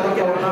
অপেক্ষা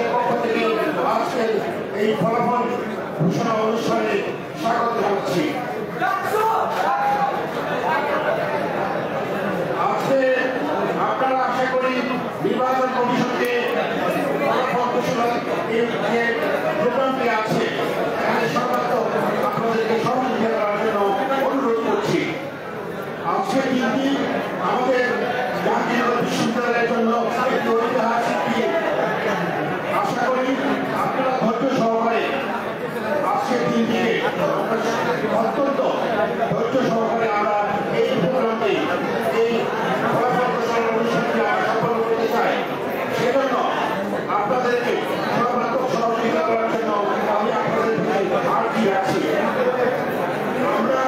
কমিশনের পক্ষ থেকে আজকের এই ফলাফল ঘোষণা অনুষ্ঠানে স্বাগত জানাচ্ছি। আজকে আপনারা আশা করি নির্বাচন কমিশনকে ফলাফল ঘোষণার যে প্রোগ্রামটি আছে এখানে সর্বাত্মক আপনাদেরকে সহযোগিতা করার জন্য অনুরোধ করছি। আজকের দিনটি আমাদের জাহাঙ্গীরনগর বিশ্ববিদ্যালয়ের জন্য একটি ঐতিহাসিক দিন। আশা করি আপনারা ধৈর্য সহকারে আজকের দিনটিকে অত্যন্ত ধৈর্য সহকারে আমরা এই প্রোগ্রামটি এই ফলাফল ঘোষণার অনুষ্ঠানটি আমরা সফল করতে চাই। সেজন্য আপনাদেরকে সর্বাত্মক সহযোগিতা করার জন্য আমি আপনাদের আর্জি রাখছি। আমরা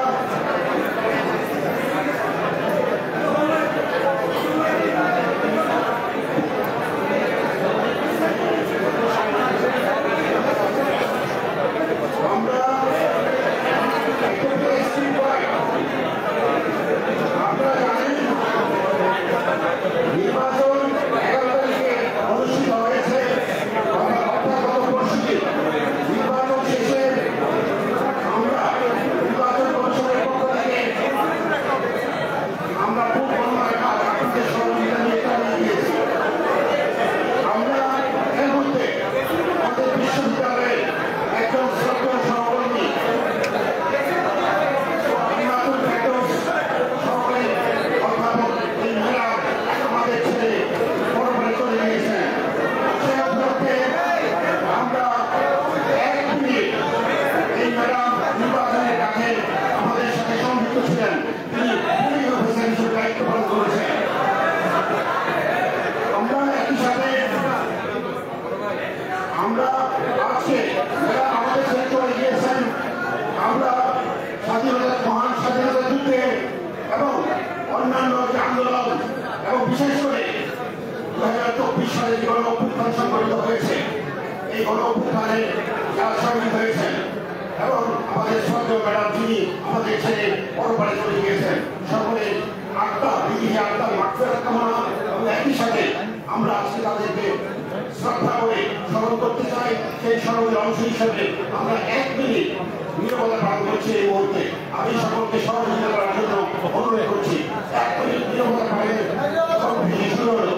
আমরা আজকে তাদেরকে শ্রদ্ধা করে স্মরণ করতে চাই। সেই স্মরণের অংশ হিসেবে আমরা 1 মিনিট নীরবতা পালন করছি এই মুহূর্তে। আমি সকলকে সহযোগিতা করার জন্য অনুরোধ করছি। 1 মিনিট নীরবতা পালনের কর্মসূচি শুরু হলো।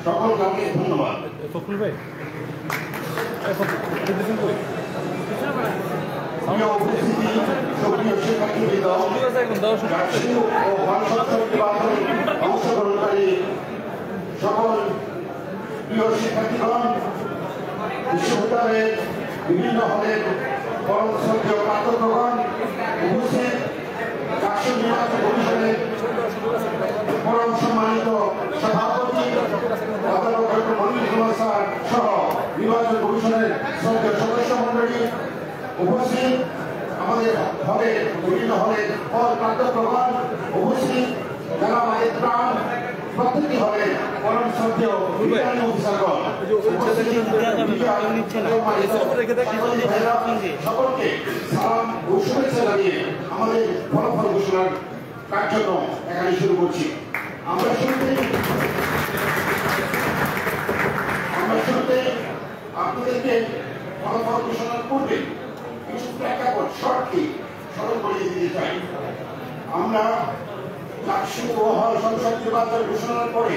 সকলকে অনেক ধন্যবাদ। ফখরুল ভাই অংশগ্রহণকারী সকল প্রিয় শিক্ষার্থীগণ, বিশ্ববিদ্যালয়ের বিভিন্ন হলের কর্মসংখ্যক ছাত্রগণ, উপস্থিত জাতীয় নির্বাচন কমিশনের পরম সম্মানিত সভাপতি অধ্যাপক ডক্টর মনির কুমার স্যার সহ নির্বাচন কমিশনের শ্রদ্ধেয় সদস্য মন্ডলী, উপস্থিত আমাদের হলের বিভিন্ন হলের প্রাধ্যক্ষগণ, উপস্থিত যারা আমাদের প্রাণ প্রত্যেকটি হলের পরম শ্রদ্ধেয় রিটার্নিং অফিসারগণ, সকলকে সালাম ও শুভেচ্ছা জানিয়ে আমাদের ফলাফল ঘোষণার তার জন্য এখানে শুরু করছি। আমরা শুরুতে আপনাদেরকে ফলাফল ঘোষণার পূর্বে কিছু প্রেক্ষাপট শর্টকে স্মরণ করিয়ে দিতে চাই। আমরা চাকসু ও সংসদ নির্বাচন ঘোষণার পরে,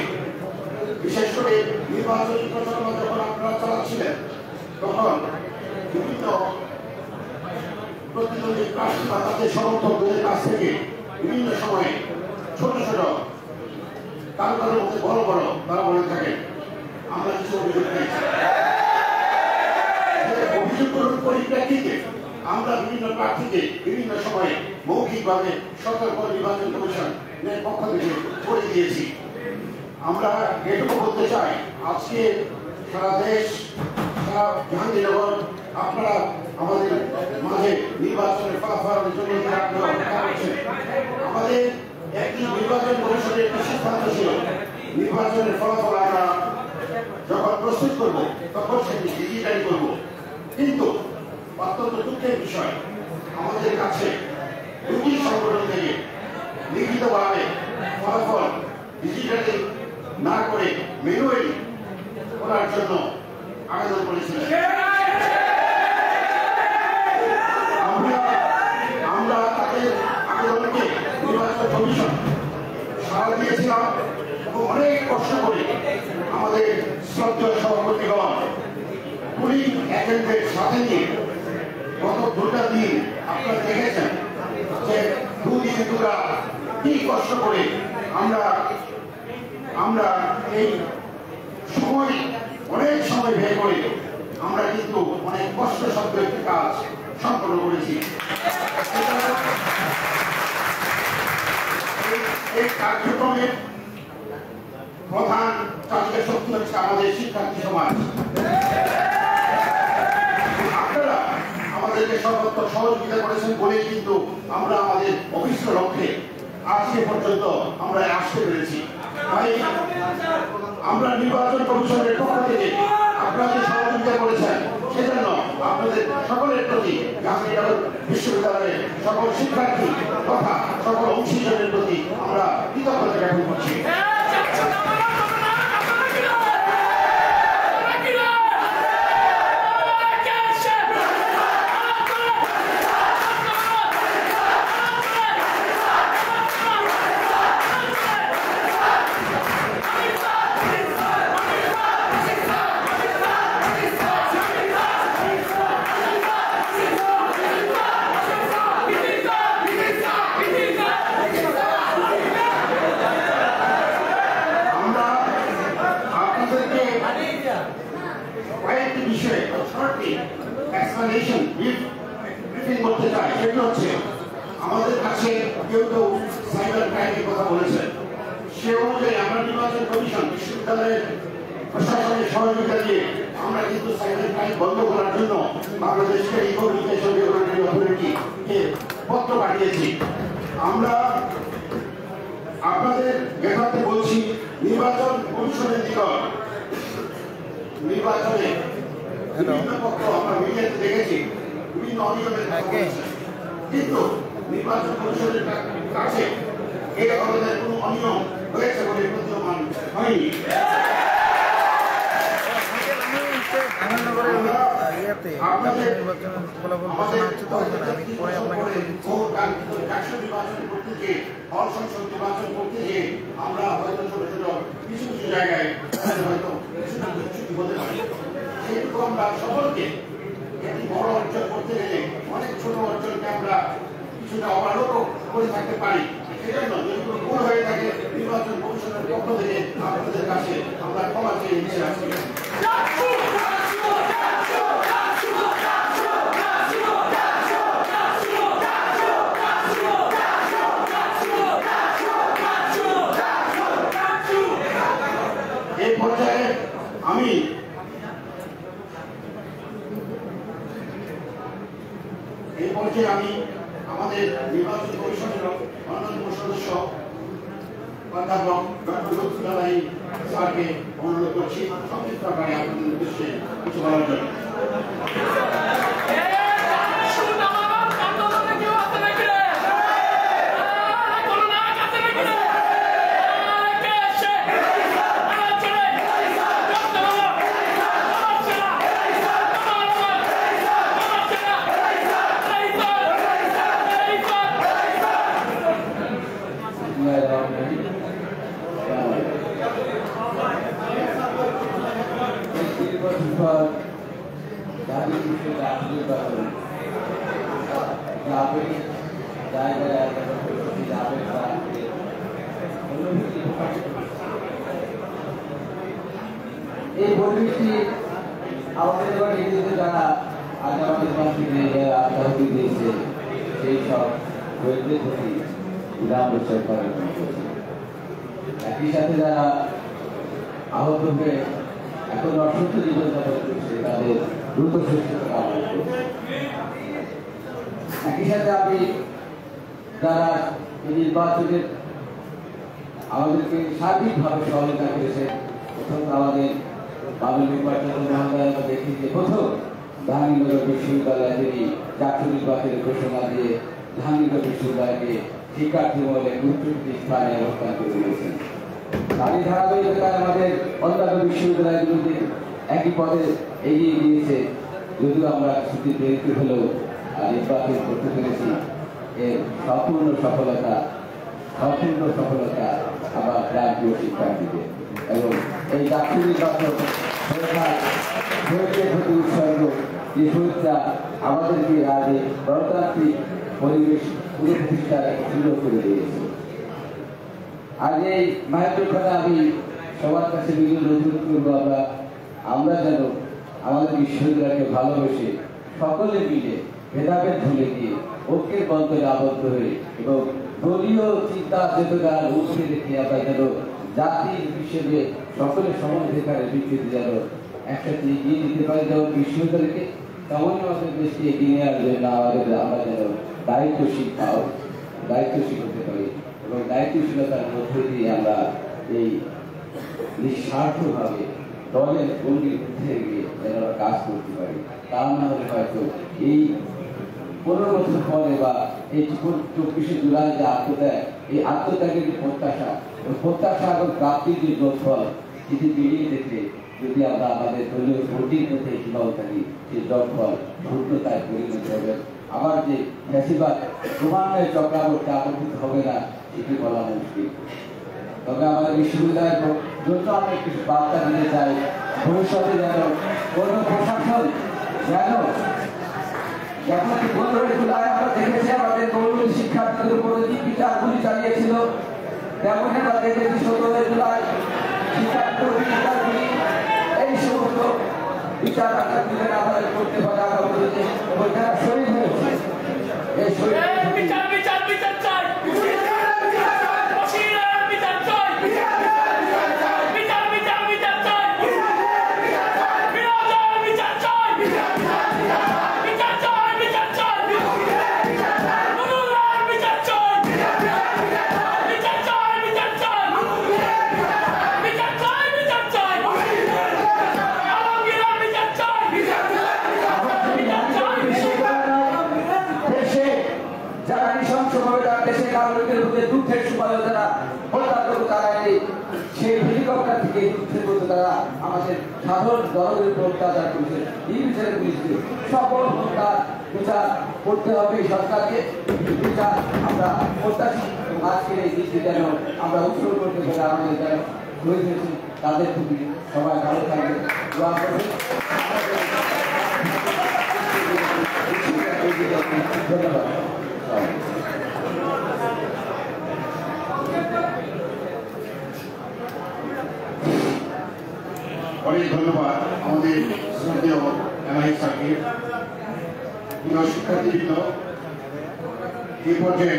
বিশেষ করে নির্বাচনী প্রচারণা যখন আপনারা চালাচ্ছিলেন, তখন বিভিন্ন প্রতিদ্বন্দ্বী প্রার্থী বা তাদের সমর্থকদের কাছ থেকে বিভিন্ন সময়ে ছোট ছোট তারকাদের মধ্যে বড় বড় তারা বলে থাকেন আমরা কিছু অভিযোগ পেয়েছি। অভিযোগগুলোর পরিপ্রেক্ষিতে আমরা বিভিন্ন প্রার্থীকে বিভিন্ন সময়ে মৌখিকভাবে সতর্ক নির্বাচন কমিশনের পক্ষ থেকে করে দিয়েছি। আমরা এটুকু বলতে চাই, আজকে সারা দেশ, সারা জাহাঙ্গীরনগর আপনারা আমাদের মাঝে নির্বাচনের ফলাফলের জন্য আমাদের একটি নির্বাচন কমিশনের একটি সিদ্ধান্ত ছিল, নির্বাচনের ফলাফল আমরা যখন প্রস্তুত করবো তখন সেটি ডিজিটালি করবো। কিন্তু অত্যন্ত দুঃখের বিষয়, আমাদের কাছে দুটি সংগঠন থেকে লিখিতভাবে ফলাফল ডিজিটালি না করে ম্যানুয়ালি করার জন্য আবেদন করেছিলেন। আমরা তাদের আবেদনকে নির্বাচন কমিশন সাড়া দিয়েছিলাম এবং অনেক কষ্ট করে আমাদের শ্রদ্ধেয় সভাপতিগণ পুলিশ এজেন্টদের সাথে নিয়ে গত 2টা দিন আপনারা দেখেছেন যে দুদিন দুরা কি কষ্ট করে আমরা এই সময় অনেক সময় ব্যয় করে আমরা কিন্তু অনেক কষ্ট সাধ্য একটি কাজ সম্পন্ন করেছি। এই কার্যক্রমের প্রধান চালিকা শক্তি হচ্ছে আমাদের শিক্ষার্থী সমাজ। আপনারা আমাদেরকে সর্বত্র সহযোগিতা করেছেন বলেই কিন্তু আমরা আমাদের অভিষ্ট লক্ষ্যে আজকে পর্যন্ত আমরা আসতে পেরেছি। তাই আমরা নির্বাচন কমিশনের পক্ষ থেকে আপনাদের সহযোগিতা করেছেন, সেজন্য আপনাদের সকলের প্রতি জাহাঙ্গীরনগর বিশ্ববিদ্যালয়ের সকল শিক্ষার্থী তথা সকল অংশীদারের প্রতি আমরা কৃতজ্ঞতা জ্ঞাপন করছি। আমাদের কাছে কেউ কেউ সাইবার ক্রাইমের কথা বলেছেন, সে অনুযায়ী আমরা নির্বাচন কমিশন বিশ্ববিদ্যালয়ের প্রশাসনের সহযোগিতা দিয়ে আমরা কিন্তু সাইবার ক্রাইম বন্ধ করার জন্য বাংলাদেশকে রিকমিউনিকেশন রেগুলেটরি অথরিটিকে পত্র পাঠিয়েছি। আমরা আপনাদের জ্ঞাতার্থে বলছি, নির্বাচন কমিশনের নিকট নির্বাচনে বিভিন্ন পক্ষ আমরা মিডিয়াতে দেখেছি বিভিন্ন অনিয়মের কথা বলেছেন, কিন্তু নির্বাচন কমিশনের কাছে এই ধরনের কোন অনিয়ম হয়েছে বলে প্রতীয়মান হয়নি। আমরা হয়তো ছোট ছোট কিছু কিছু জায়গায় হয়তো হতে পারি, সেটুকু আমরা সকলকে একটি বড় অর্জন করতে গেলে অনেক ছোট অর্জনকে আমরা কিছুটা অবলোকও করে থাকতে পারি। সেজন্য যদি কোনো ভুল হয়ে থাকে নির্বাচন কমিশনের পক্ষ থেকে আপনাদের কাছে আমরা ক্ষমা চেয়ে নিতে আসছি। এই পর্যায়ে আমি আমাদের নির্বাচন কমিশনের অন্যতম সদস্য অধ্যাপক ডক্টর লুৎফুল্লাহ আলী স্যারকে অনুরোধ করছি সংক্ষিপ্ত আকারে আপনাদের উদ্দেশ্যে কিছু বলার জন্য। এই পরিবেশটি আমাদের এবার যারা আজ আমাদের মন্ত্রীকে যারা আত্মাহুতি দিয়েছে সেই সব শহীদদের প্রতি বিরাম উৎসব করার একই সাথে যারা আহত হয়ে এখন অসুস্থ জীবনযাপন করছে তাদের দ্রুত সুস্থতা কামনা করছে। একই সাথে আমি যারা এই নির্বাচনের আমাদেরকে সার্বিকভাবে সহযোগিতা করেছে, প্রথম আমাদের বাবুল নির্বাচন মহোদয় দেখি যে প্রথম জাহাঙ্গীরনগর বিশ্ববিদ্যালয় তিনি জাতীয় নির্বাচনের ঘোষণা দিয়ে জাহাঙ্গীরনগর বিশ্ববিদ্যালয়কে শিক্ষার্থী মহলে গুরুত্বপূর্ণ স্থানে অবস্থান করে দিয়েছেন। তারই ধারাবাহিকতায় আমাদের অন্যান্য বিশ্ববিদ্যালয়গুলোতে একই পদে এগিয়ে গিয়েছে, যদিও আমরা ছুটি পেতে হলেও নির্বাচন করতে পেরেছি। এর সম্পূর্ণ সফলতা আমার প্রান্তীয় শিক্ষার্থীদের এবং এই জাতীয় নির্বাচন প্রতি উৎসর্গ যে শহীদরা আমাদেরকে আজ গণতান্ত্রিক পরিবেশ পুনঃপ্রতিষ্ঠায় সুযোগ করে দিয়েছে। আজ এই মাহেন্দ্র কথা আমি সবার কাছে অনুরোধ করবো আমরা যেন আমাদের বিশ্ববিদ্যালয়কে ভালোবেসে সকলে মিলে ভেদাভেদ ভুলে গিয়ে ঐক্যের বন্ধনে আবদ্ধ হয়ে এবং দলীয় চিন্তা চেতনার উঠে রেখে আমরা যেন জাতির হিসেবে সকলের সমাধিকারের বিকৃতি যেন একসাথে এগিয়ে দিতে পারি, যেমন বিশ্ববিদ্যালয়কে তেমনই আমাদের দেশকে এগিয়ে নেওয়ার জন্য আমরা যেন দায়িত্বশীল হতে পারি এবং দায়িত্বশীলতার মধ্যে দিয়ে আমরা এই নিঃস্বার্থভাবে দলের গণ্ডির মধ্যে গিয়ে যেন আমরা কাজ করতে পারি। তা না হলে হয়তো এই 15 বছর পরে বা এই 24শে জুলাই যে আত্মত্যাগ, এই আত্মত্যাগের যে প্রত্যাশা এবং প্রাপ্তির যে যোগফল যদি মিলিয়ে দেখে যদি আমরা আমাদের দলীয় ভোটিং মধ্যে সীমাও থাকি, সেই যোগফল শূন্যতায় পরিণত হবে। আমার যে ফ্যাসিবাদ ক্রমান্বয়ে চক্রাবর্তে আপত্তিত হবে না এটি বলা মুশকিল। তবে আমাদের বিশ্ববিদ্যালয়ের জন্য আমি একটু বার্তা দিতে চাই, ভবিষ্যতে যেন কোন প্রশাসন যেন যখন 15 জুলাই আমরা দেখেছি আমাদের তরুণ শিক্ষার্থীদের উপরে যে বিচারগুলি চালিয়েছিল, তেমন আমরা দেখেছি 17 জুলাই শিক্ষার্থীগুলি এই সমস্ত বিচার আমাদের করতে পারে এবং যারা শহীদ হয়েছে এই শহীদ দুঃখের সময় তারা হত্যা করতে তারা সেই হেলিকপ্টার থেকে যুদ্ধের করতে তারা আমাদের সাধারণ জনগণের উপর অত্যাচার করেছে। এই বিচারের বিরুদ্ধে সকল হত্যা বিচার করতে হবে সরকারকে, বিচার আমরা প্রত্যাশী। আজকের এই দিনটি যেন আমরা উৎসর্গ করতে পারি আমাদের যারা শহীদ হয়েছে তাদের প্রতি সবাই ভালো থাকবে, দোয়া করবে। ধন্যবাদ। অনেক ধন্যবাদ আমাদের শ্রদ্ধেয় এমআই স্যারকে। প্রিয় শিক্ষার্থীবৃন্দ, এই পর্যায়ে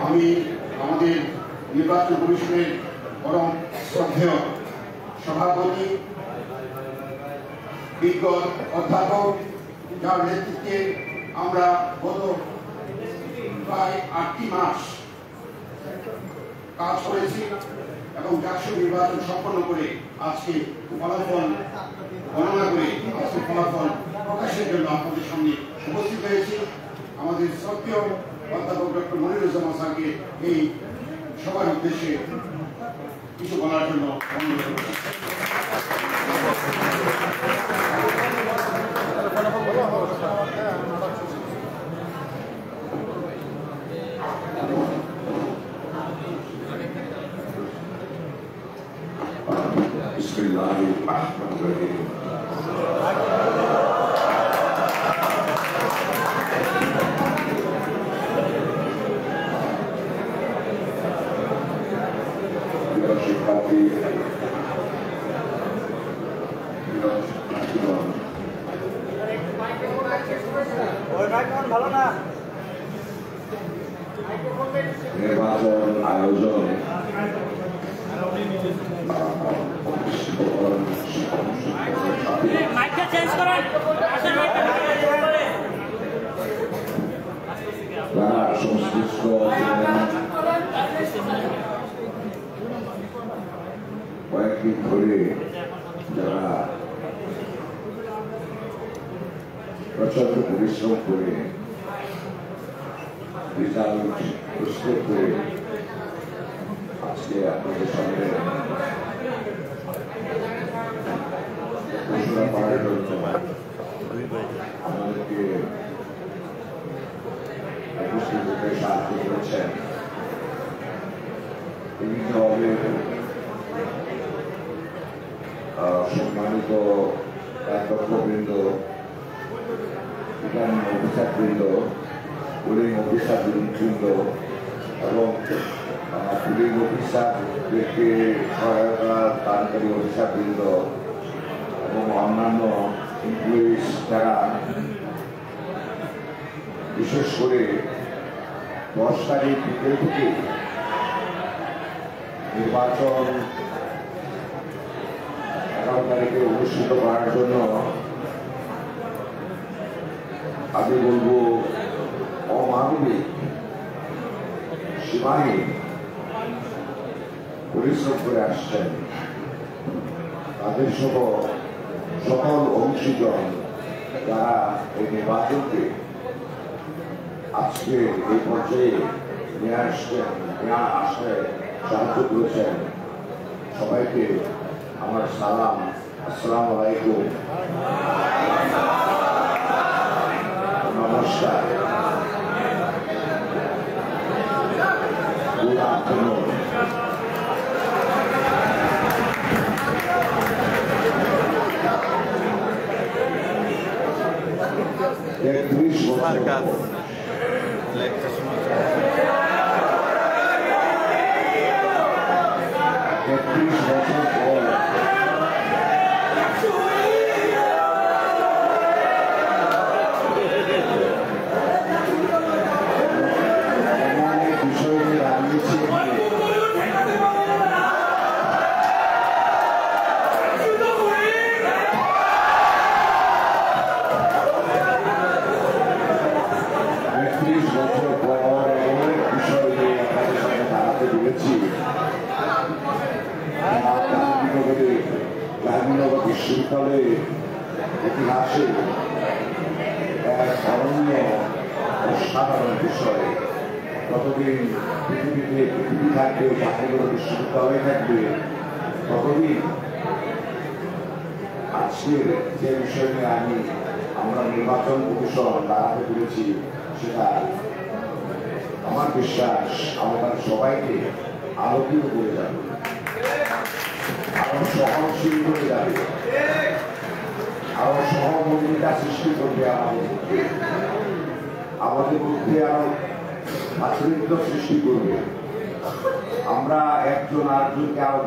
আমি আমাদের নির্বাচন কমিশনের পরম শ্রদ্ধেয় সভাপতি বিজ্ঞ অধ্যাপক, যার নেতৃত্বে আমরা গত প্রায় 8টি মাস কাজ করেছি এবং জাতীয় নির্বাচন সম্পন্ন করে আজকে ফলাফল গণনা করে আজকে ফলাফল প্রকাশের জন্য আপনাদের সামনে উপস্থিত হয়েছি। আমাদের শ্রদ্ধেয় অধ্যাপক ডক্টর মনিরুজ্জামান স্যারকে এই সবার উদ্দেশ্যে কিছু বলার জন্য অনুরোধ করছি। Bismillahirrahmanirrahim. শিক্ষার্থী নির্বাচন আয়োজন সংশ্লিষ্ট কয়েকদিন ধরে যারা প্রচন্ড পরিশ্রম করে রেজাল্ট প্রস্তুত করে আজকে আপনাদের সামনে ঘোষণা করার জন্য আমাদেরকে উপস্থিত হতে সাহায্য করেছেন বিভিন্নভাবে সম্মানিত অধ্যক্ষবৃন্দ, রিটার্নিং অফিসারবৃন্দ, পুলিং অফিসারবৃন্দ এবং পুলিং অফিসারদেরকে সহায়তা দানকারী অফিসারবৃন্দ এবং অন্যান্য এমপ্লয়িজ যারা বিশেষ করে 10 তারিখ বিকেল থেকে নির্বাচন 11 তারিখে অনুষ্ঠিত করার জন্য আমি বলবো অমানবিক সীমাহীন পরিশ্রম করে আসছেন তাদের সহ সকল অংশীজন যারা এই নির্বাচনকে আজকে এই পর্যায়ে নিয়ে আসতে সাহায্য করেছেন সবাইকে আমার সালাম, আসসালামু আলাইকুম, নমস্কার, গুড আফটারনুন। বিশ্ববিদ্যালয়ে ইতিহাসে এক অনন্য অসাধারণ বিষয়। ততদিন পৃথিবী থাকবে, জাতীয় বিশ্ববিদ্যালয় থাকবে, ততদিন আজকের যে বিষয় নিয়ে আমরা নির্বাচন কমিশন দাঁড়াতে পেরেছি সেটা আমার বিশ্বাস আমাদের সবাইকে আলোকিত করে যাবে, আরো সহনশীল করে যাবে, আরো সহমর্মিতা সৃষ্টি করবে আমাদের মধ্যে আরো ভাতৃত্ব সৃষ্টি করবে। আমরা একজন আরেকজনকে আরো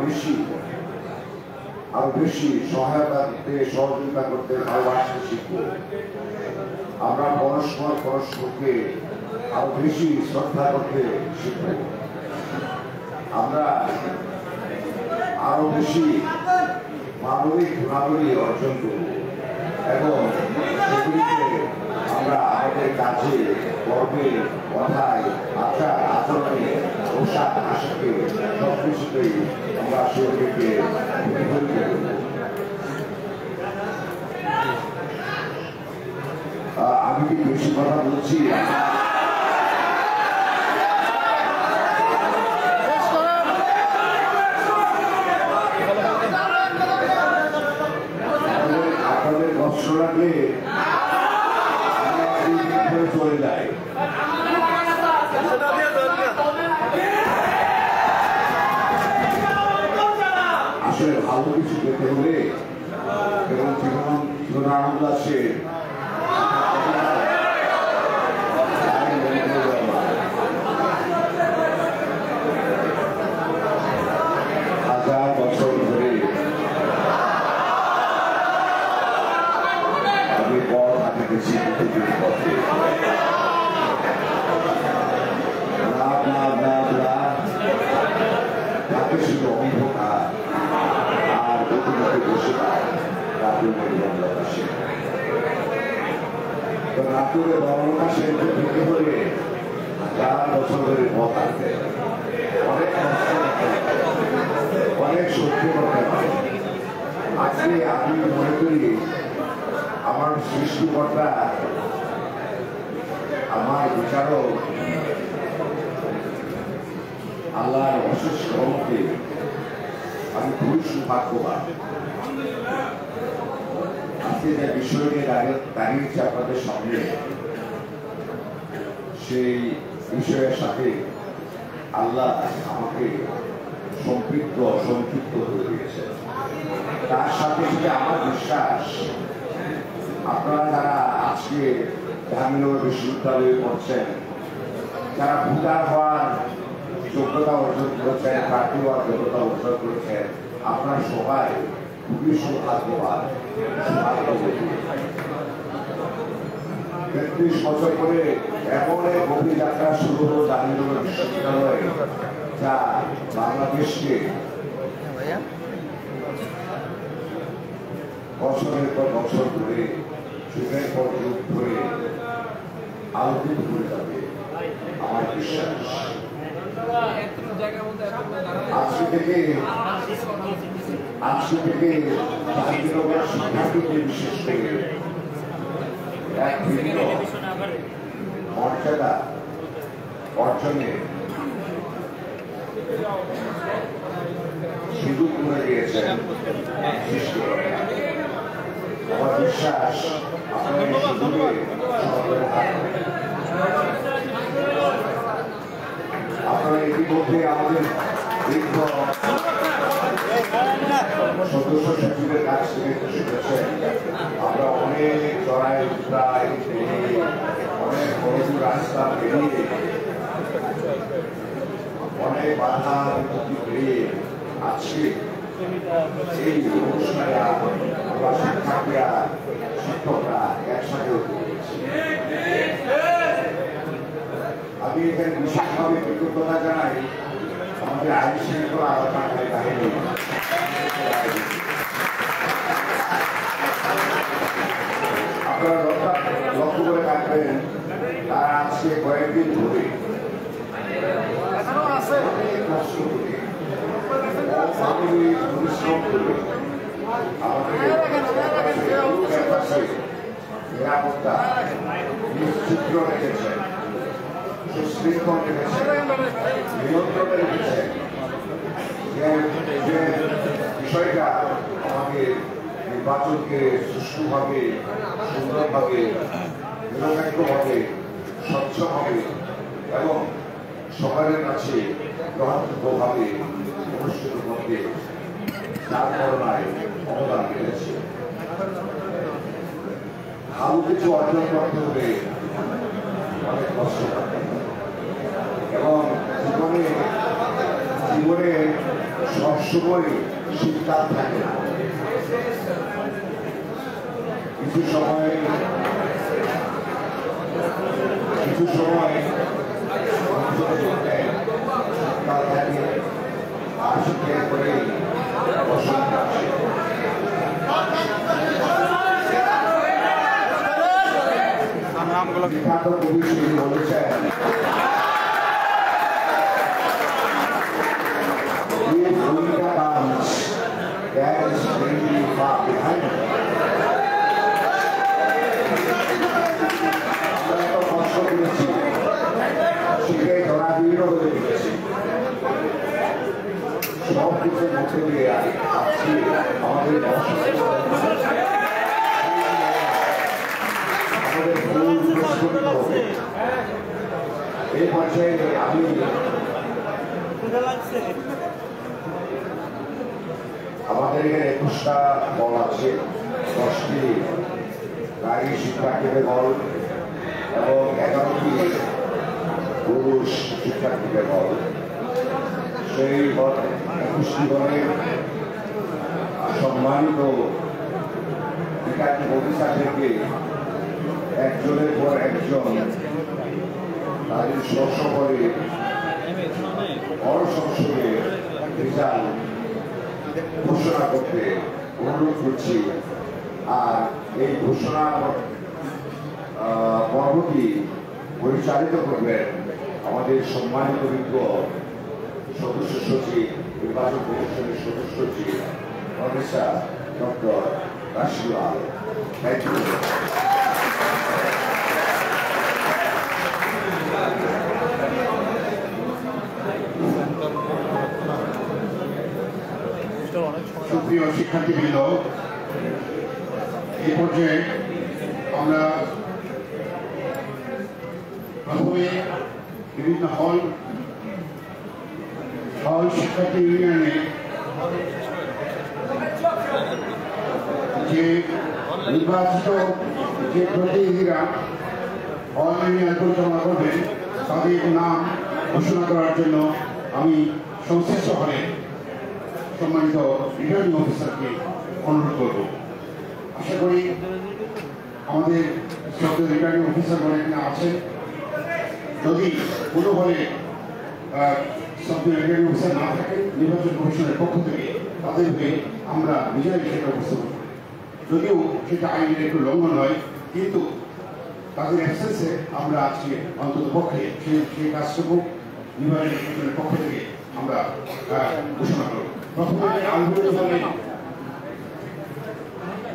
বেশি সহায়তা করতে, সহযোগিতা করতে, ভালোবাসতে শিখব। আমরা পরস্পরকে আরো বেশি শ্রদ্ধা করতে শিখব। আমরা আরো বেশি মানবিক গুণাবলী অর্জন করব এবং সেগুলিকে আমরা আমাদের কাজে, কর্মে, কথায়, আচরণে, পোশাক আশাকে সবকিছুতেই আমরা সেগুলিকে প্রতিফলিত করব। আমি কি বেশি কথা বলছি? আপনাদের কষ্ট লাগলে চলে যায়। আসলে ভালো কিছু পেতে হলে এবং জীবন উল্লাসে শুধু অন্ধকার আর অতিরিক্ত বসে রাতুল বঙ্গবাসী। তো রাতুলে বঙ্গবাসী ঢুকে হলে 4 বছর ধরে পথ আছে, অনেক কষ্ট অনেক সহ্য করতে পারে। আজকে আমি মনে করি আমার সৃষ্টিকর্তা, আমার বিচারক আল্লাহর অশেষ রহমতে আমি খুবই সৌভাগ্যবান। আজকে যে বিষয় নিয়ে দাঁড়িয়েছে আপনাদের সামনে, সেই বিষয়ের সাথে আল্লাহ আমাকে সম্পৃক্ত সংযুক্ত করে দিয়েছে। তার সাথে সাথে আমার বিশ্বাস আপনারা যারা আজকে জাহাঙ্গীরনগর বিশ্ববিদ্যালয়ে পড়ছেন, যারা ভোটার হওয়ার যোগ্যতা অর্জন করেছেন, প্রার্থী হওয়ার যোগ্যতা অর্জন করেছেন, আপনারা সবাই খুবই সৌভাগ্যবান। ৩৩ বছর করে এমন এক গভীর যাত্রা শুরু হলো জাহাঙ্গীরনগর বিশ্ববিদ্যালয়ে, যা বাংলাদেশকে বছরের পর বছর ধরে, যুগের পর যুগ ধরে আলোকিত করে যাবে আমার বিশ্বাস। আজকে থেকে জাহাঙ্গীরনগর শিক্ষার্থীদের বিশেষ করে এক ভিন্ন মর্যাদা অর্জনে সুযোগ করে দিয়েছেন সৃষ্টিকর্তা। আমার বিশ্বাস আপনারা এই সুযোগে আপনারা ইতিমধ্যে আমাদের দীর্ঘ সদস্য সচিবের কাছ থেকে শুনেছেন, আমরা অনেক চড়াই উতরাই পেরিয়ে, অনেক বড় রাস্তা পেরিয়ে, অনেক বাধা বিপত্তি পেরিয়ে আজকে এই অনুষ্ঠানে আমরা শিক্ষার্থীরা, শিক্ষকরা একসাথে হতে পেরেছি। আমি এখানে বিশেষভাবে কৃতজ্ঞতা জানাই আমাদের আইন শৃঙ্খলা আলোচনাকারী বাহিনী, আপনারা লক্ষ্য করে থাকবেন, তারা আজকে কয়েকদিন ধরে কষ্ট করে পরিশ্রম করে আমাদের নিরাপত্তা নিশ্চিত রেখেছেন, সুশৃঙ্খল রেখেছেন, নিয়ন্ত্রণে রেখেছেন। যে বিষয়টা আমাদের নির্বাচনকে সুষ্ঠুভাবে, সুন্দরভাবে, নিরপেক্ষভাবে, স্বচ্ছভাবে এবং সবার কাছে গ্রহণযোগ্যভাবে অনুষ্ঠিত করতে তার করোনায় অবদান রেখেছে। ভালো কিছু অর্জন করতে হলে অনেক কষ্ট করতে হবে এবং জীবনে সবসময় শীতকাল থাকে না। কিছু সময় শীতকাল থাকে, আর শীতের পরে বসন্ত আসে। বিখ্যাত কবি তিনি বলেছেন, কষ্ট করেছি, শীতে জনাবীর্ণ হয়ে গেছি, সব কিছুর মধ্যে দিয়ে আজকে আমাদের এই পর্যায়ে আমি আমাদের এখানে 21টা দল আছে, 10টি নারী শিক্ষার্থীদের দল এবং 11টি পুরুষ শিক্ষার্থীদের দল। সেই 21টি দলের সম্মানিত রিটার্নিং অফিসারদেরকে একজনের পর একজন তাদের স্বস্ব করে সংসদে রেজাল্ট ঘোষণা করতে অনুরোধ করছি। আর এই ঘোষণা পর্বটি পরিচালিত করবেন আমাদের সম্মানিত বিজ্ঞ সদস্য সচিব, নির্বাচন কমিশনের সদস্য সচিব professor doctor Rashidul. Thank you. সুপ্রিয় শিক্ষার্থীবৃন্দ, এই পর্যায়ে আমরা প্রথমে বিভিন্ন হল শিক্ষার্থী ইউনিয়নে যে নির্বাচিত যে প্রতিনিধিরা হল ইউনিয়ন পরিচালনা করবেন তাদের নাম ঘোষণা করার জন্য আমি সংশ্লিষ্ট হলে সম্মানিত রিটার্নিং অফিসারকে অনুরোধ করব। আশা করি আমাদের সব রিটার্নিং অফিসারগণ এখানে আছেন। যদি কোনো হলে সব রিটার্নিং অফিসার না থাকেন, নির্বাচন কমিশনের পক্ষ থেকে তাদের হয়ে আমরা নিজেরাই সেটা উপস্থাপন করি। যদিও সেটা আইনের একটু লঙ্ঘন হয়, কিন্তু তাদের অ্যাবসেন্সে আমরা আজকে অন্তত পক্ষে সেই কাজটুকু নির্বাচন কমিশনের পক্ষ থেকে আমরা ঘোষণা করব। প্রথমে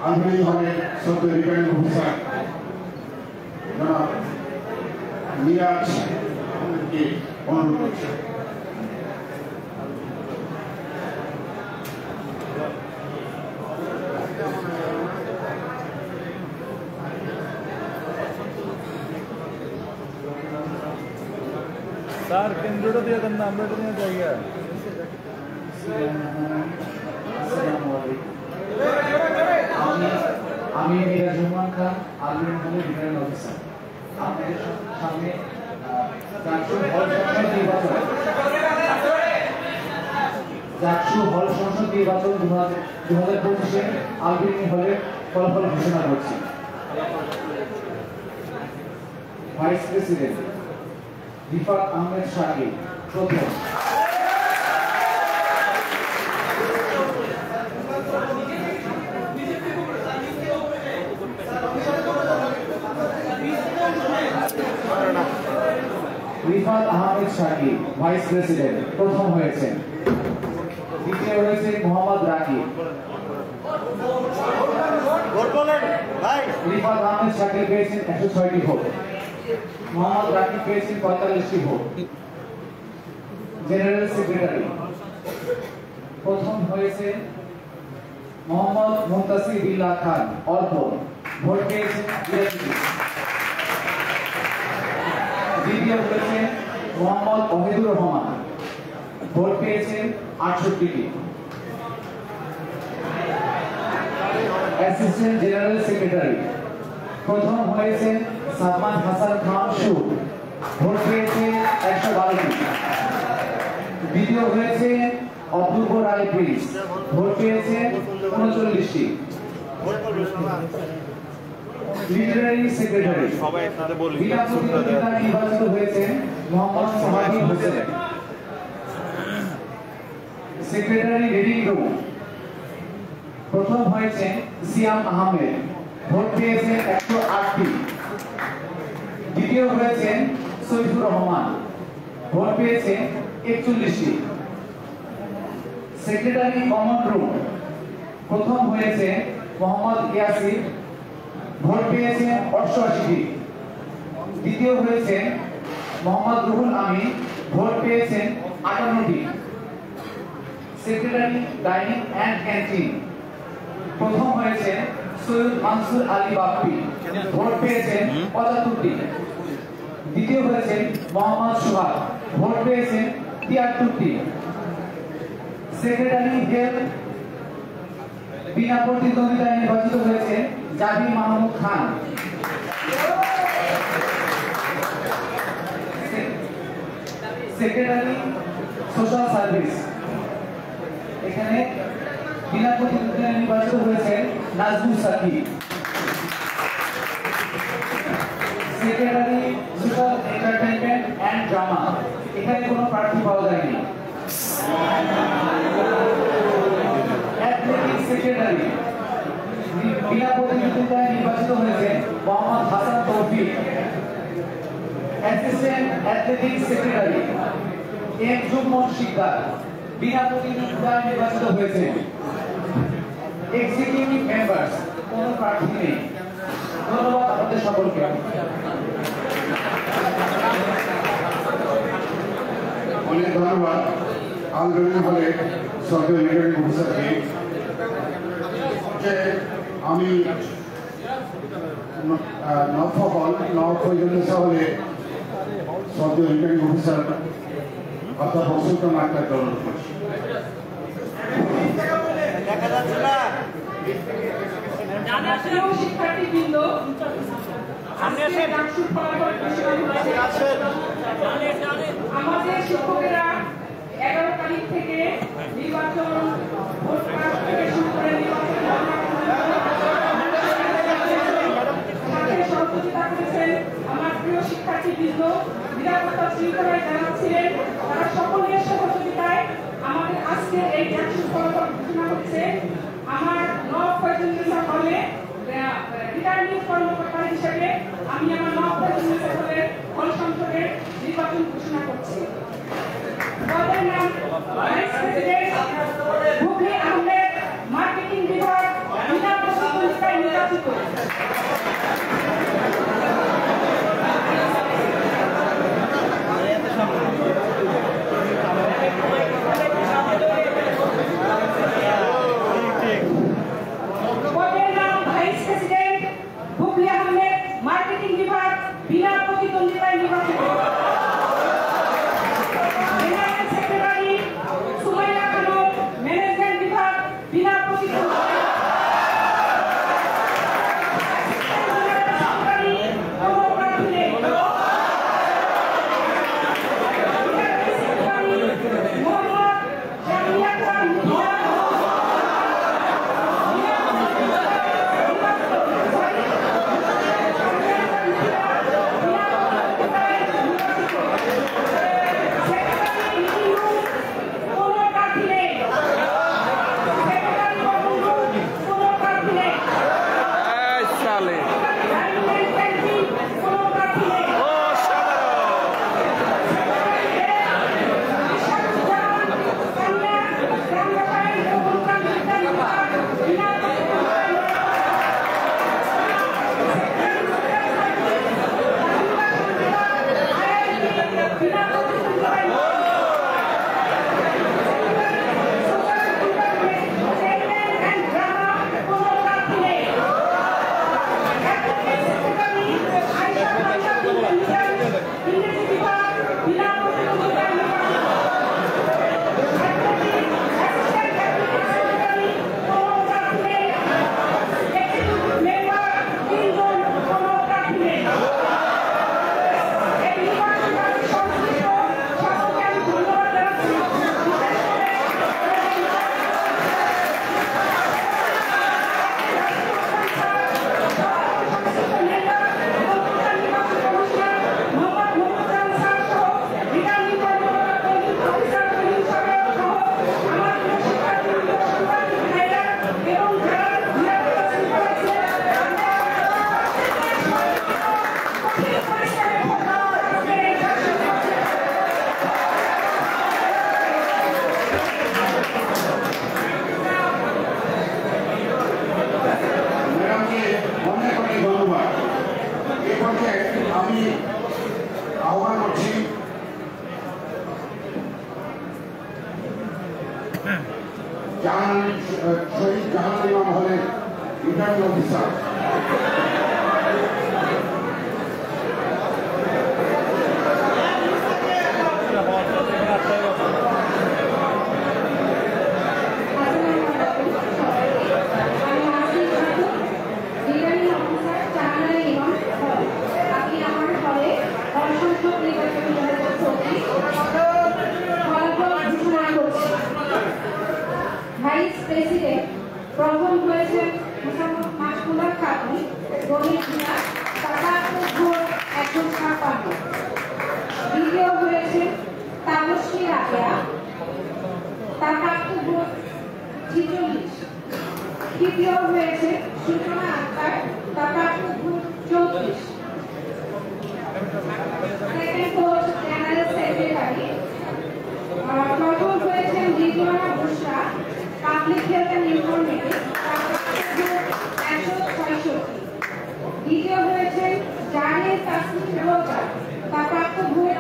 আলবেনি হলের সব রিটার্নিং অফিসার জনাব মিরাজ আমাদেরকে অনুরোধ করছে। স্যার কেন্দ্রটা দিয়ে দেন না, আমরা এটা নিয়ে জায়গা। আমি মিরাজ রহমান খান, আলবেনি হলের রিটার্নিং অফিসার। আপনাদের সামনে জাকসু হল সংসদ নির্বাচন 2025-এ আলবেনি হলের ফলাফল ঘোষণা করছি। ভাইস প্রেসিডেন্ট রিফাত আহমেদ শাকিল প্রথম। রিফাত আহমেদ শাকিল ভাইস প্রেসিডেন্ট প্রথম হয়েছেন। দ্বিতীয় হয়েছে মোহাম্মদ রাকিব। রিফাত আহমেদ শাকিল পেয়েছেন 106টি ভোট, মোহাম্মদ রাকিব পেয়েছেন 45টি ভোট। জেনারেল সেক্রেটারি প্রথম হয়েছে মোহাম্মদ মুনতাসির বিল্লাহ খান অর্পণ, ভোট পেয়েছেন 82টি। দ্বিতীয় হয়েছেন মোহাম্মদ ওহিদুর রহমান, ভোট পেয়েছেন 68টি। অ্যাসিস্ট্যান্ট জেনারেল সেক্রেটারি প্রথম হয়েছেন সালমান হাসান খান সুর, ভোট পেয়েছেন 112টি। দ্বিতীয় হয়েছে অপূর্ব রায় প্রিন্স, ভোট পেয়েছেন 39টি। লিটারারি সেক্রেটারি বিনা প্রতিদ্বন্দ্বিতায় নির্বাচিত হয়েছেন মোহাম্মদ সোহাগী হোসেন। সেক্রেটারি রিডিং রুম প্রথম হয়েছেন সিয়াম আহমেদ, ভোট পেয়েছেন 108টি। দ্বিতীয় হয়েছেন সৈফুর রহমান, ভোট পেয়েছেন 41টি। সেক্রেটারি কমন রুম প্রথম হয়েছে মোহাম্মদ ইয়াসির, ভোট পেয়েছেন 88টি। দ্বিতীয় হয়েছেন মোহাম্মদ রুহুল আমিন, ভোট পেয়েছেন 58টি। সেক্রেটারি ডাইনিং অ্যান্ড ক্যান্টিন প্রথম হয়েছে সৈয়দ মানসুর আলী বাপ্পি, ভোট পেয়েছেন 75টি। দ্বিতীয় হয়েছেন মোহাম্মদ সোহাগ, ভোট পেয়েছেন 73টি। সেক্রেটারি হেলথ বিনা প্রতিদ্বন্দ্বিতায় নির্বাচিত হয়েছে Zahir Mahmud Khan. Secretary social service এখানে বিনা প্রতিদ্বন্দ্বিতায় নির্বাচিত হয়েছে Nazmul Sakib. Secretary social entertainment and drama এখানে কোনো প্রার্থী পাওয়া যায়নি। সেক্রেটারি বিনা প্রতিদ্বন্দ্বিতায় নির্বাচিত হয়েছেন Mohammad Hasan Taufiq. Assistant athletics secretary M Jumon Sikdar বিনা প্রতিদ্বন্দ্বিতায় নির্বাচিত হয়েছেন। এক্সিকিউটিভ মেম্বার্স কোনো প্রার্থী নেই। ধন্যবাদ আপনাদের সকলকে। অনেক ধন্যবাদ আন্দোলন হলে সরকারি রিটার্নিং অফিসারকে। যে আমি নবপ্রজন্ম শহরে সরকারি রিটার্নিং অফিসার অধ্যাপক সুলতান আক্তার গ্রহণ করছি। শিক্ষার্থীবৃন্দ, আমাদের শিক্ষকেরা 11 তারিখ থেকে নির্বাচন ভোট থেকে শুরু করে সহযোগিতা করেছেন। আমার প্রিয় শিক্ষার্থীবৃন্দ, নিরাপত্তা শৃঙ্খলায় যারা ছিলেন তারা সকলের সহযোগিতায় আমাদের আজকের এই ডাকসুর ফলাফল ঘোষণা হচ্ছে। আমার নবপ্রজন্মের হলে রিটার্নিং কর্মকর্তা হিসেবে আমি আমার নবপ্রজন্মের হলে হল সংসদের নির্বাচন ঘোষণা করছি। পদের নাম vice president Bubly Ahmed, marketing বিভাগ, বিনা প্রতিদ্বন্দ্বিতায় নির্বাচিত। আহ্বান করছি শহীদ জাহান ইমাম হলের রিটার্নিং অফিসার ভাইস প্রেসিডেন্ট প্রথম হয়েছেন মোহাম্মদ মাসুদা খাতুন, গণিত বিভাগ, টাকা ভোট 156। দ্বিতীয় হয়েছেন তাপসী রাবেয়া, টাকা ভোট 46। তৃতীয় হয়েছে সূচনা আক্তার, তার প্রাপ্ত vote 34। Second post general secretary, প্রথম হয়েছেন রিজওয়ানা বুশরা, পাবলিক হেলথ অ্যান্ড ইনফরমেটিভ, তার প্রাপ্ত ভোট 166। দ্বিতীয় হয়েছেন জারিন তাসনিম রোজা, তার প্রাপ্ত ভোট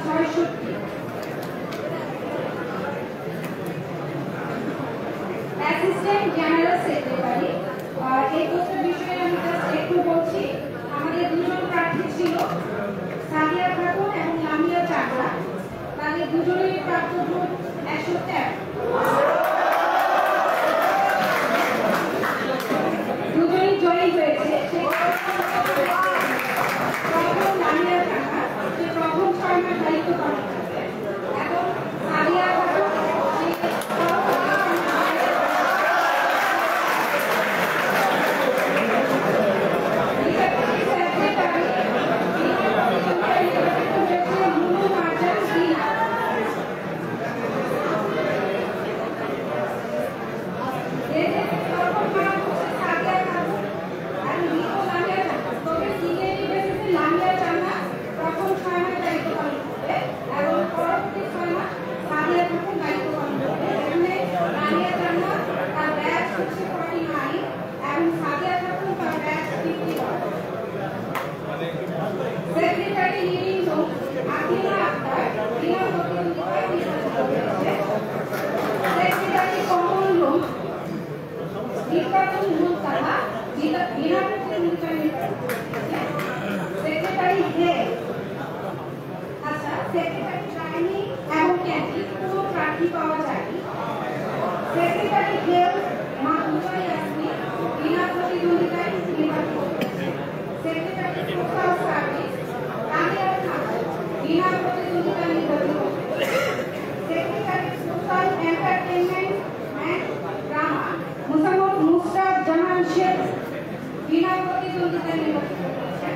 66। অ্যাসিস্ট্যান্ট জেনারেল সেক্রেটারি, এই পোস্টের বিষয়ে আমি জাস্ট একটু বলছি। আমাদের দুজন প্রার্থী ছিল, সাদিয়া খাতুন এবং লামিয়া চাকরা, তাদের দুজনেরই প্রাপ্ত ভোট 113। দুজনই জয়ী হয়েছে। প্রথম লামিয়া চাকরা, সে প্রথম 6 মাস দায়িত্ব পালন করবে, এবং সাদিয়া খাতুন সেক্রেটারি লিডিং আকিলা আক্তার, বিনা প্রতিদ্বন্দ্বিতায় নির্বাচিত হয়েছে। সেক্রেটারি কমল রুম নির্বাচন মুস্তাফা, বিনা প্রতিদ্বন্দ্বিতায় নির্বাচিত হয়েছে। সেক্রেটারি হেড, আচ্ছা, সেক্রেটারি ডাইনিং এবং ক্যান্টিন কোনো প্রার্থী পাওয়া যায়নি। সেক্রেটারি হেলথ মাহমুদা ইয়াসমিন, বিনা প্রতিদ্বন্দ্বিতায় নির্বাচিত হয়েছে। Secretary social service Tania Khatun, বিনা প্রতিদ্বন্দ্বিতায় নির্বাচিত হয়েছে। Secretary social entertainment and drama Mosammat Mustafa Jahan Sheikh, বিনা প্রতিদ্বন্দ্বিতায় নির্বাচিত হয়েছে।